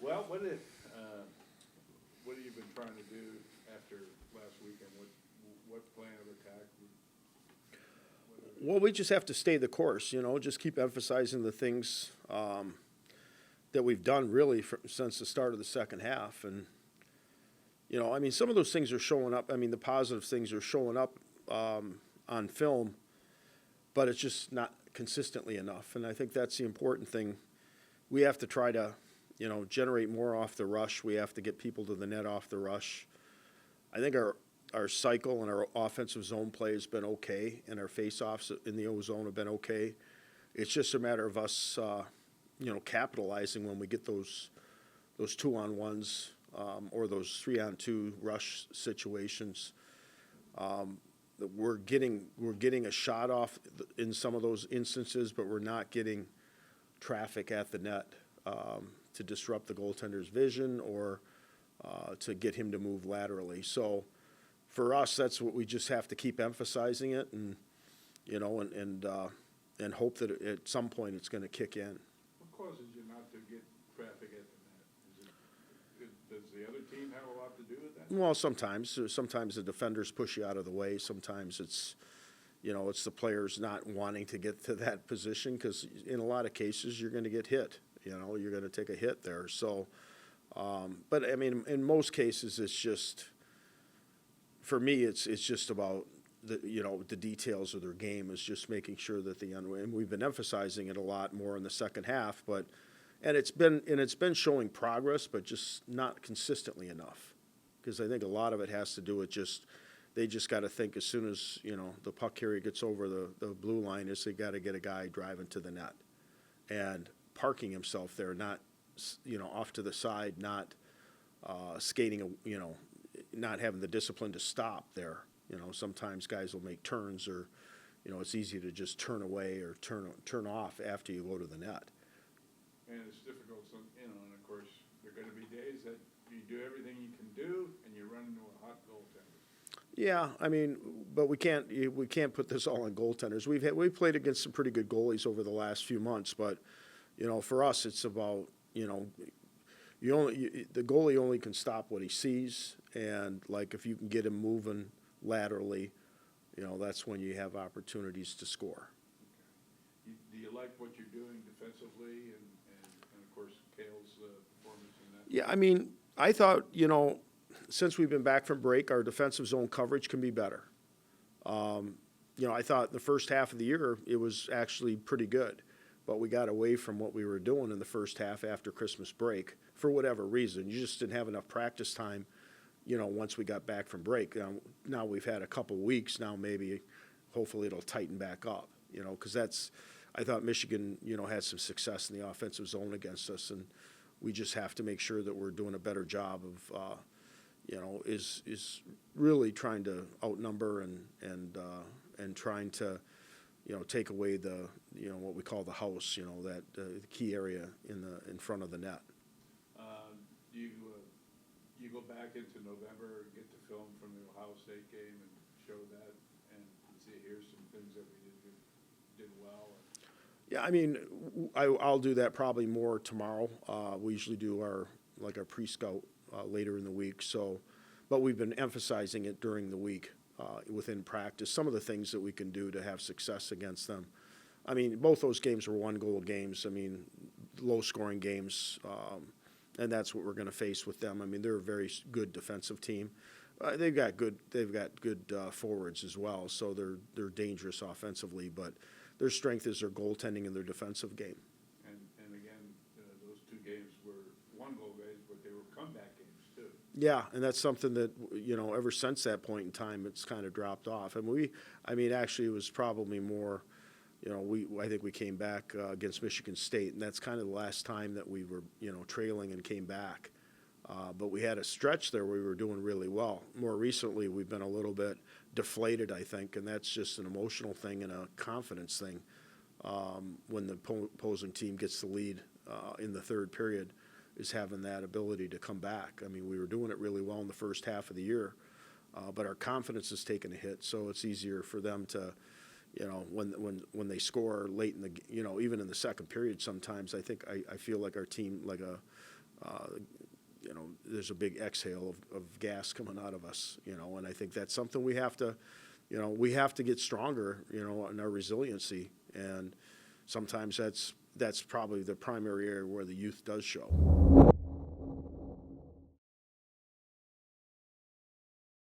Well, what have you been trying to do after last weekend? What plan of attack? Well, we just have to stay the course, just keep emphasizing the things that we've done really since the start of the second half. And, some of those things are showing up. I mean, the positive things are showing up on film, but it's just not consistently enough. And I think that's the important thing. We have to try to, generate more off the rush. We have to get people to the net off the rush. I think our cycle and our offensive zone play has been okay, and our face-offs in the O zone have been okay. It's just a matter of us, capitalizing when we get those 2-on-1s or those 3-on-2 rush situations. We're getting a shot off in some of those instances, but we're not getting traffic at the net to disrupt the goaltender's vision or to get him to move laterally. So for us, that's what we just have to keep emphasizing it, and and hope that at some point it's going to kick in. What causes you not to get traffic at the net? Does the other team have a lot to do with that? Well, sometimes the defenders push you out of the way. Sometimes it's the players not wanting to get to that position because in a lot of cases you're going to get hit. You're going to take a hit there. So, but I mean, in most cases, it's just, for me, it's just about the details of their game is just making sure that and we've been emphasizing it a lot more in the second half, and it's been showing progress, but just not consistently enough, because I think a lot of it has to do with they just got to think as soon as the puck carrier gets over the blue line is they got to get a guy driving to the net and parking himself there, not off to the side, not skating, not having the discipline to stop there. Sometimes guys will make turns, or it's easy to just turn away or turn off after you go to the net. And it's difficult, and of course there are going to be days that you do everything you can do and you run into a hot goaltender. Yeah, I mean, but we can't put this all on goaltenders. We've played against some pretty good goalies over the last few months, but for us it's about the goalie only can stop what he sees, and like if you can get him moving laterally, that's when you have opportunities to score. Okay. Do you like what you're doing defensively, and of course Cale's performance in that? Yeah, I mean, I thought since we've been back from break, our defensive zone coverage can be better. I thought the first half of the year it was actually pretty good, but we got away from what we were doing in the first half after Christmas break for whatever reason. You just didn't have enough practice time, once we got back from break. Now we've had a couple weeks. Now maybe, hopefully, it'll tighten back up. Because I thought Michigan, had some success in the offensive zone against us, and we just have to make sure that we're doing a better job of, is really trying to outnumber and trying to, take away the, what we call the house, that the key area in front of the net. You go back into November and get the film from the Ohio State game and show that, and see, here's some things that we did well. Yeah, I mean, I'll do that probably more tomorrow. We usually do our pre-scout later in the week. So, but we've been emphasizing it during the week within practice. Some of the things that we can do to have success against them. I mean, both those games were 1-goal games. I mean, low-scoring games, and that's what we're going to face with them. I mean, they're a very good defensive team. They've got good forwards as well, so they're dangerous offensively. But their strength is their goaltending and their defensive game. And again, those two games were 1-goal games, but they were comeback games too. Yeah, and that's something that ever since that point in time, it's kind of dropped off. And actually, it was probably more. I think we came back against Michigan State, and that's kind of the last time that we were trailing and came back. But we had a stretch there where we were doing really well. More recently, we've been a little bit deflated, I think, and that's just an emotional thing and a confidence thing. When the opposing team gets the lead in the third period, is having that ability to come back. I mean, we were doing it really well in the first half of the year, but our confidence has taken a hit, so it's easier for them to, when they score late in the, even in the second period sometimes, I feel like our team, like you know, there's a big exhale of gas coming out of us, you know, and I think that's something we have to, you know, we have to get stronger, you know, in our resiliency, and sometimes that's probably the primary area where the youth does show.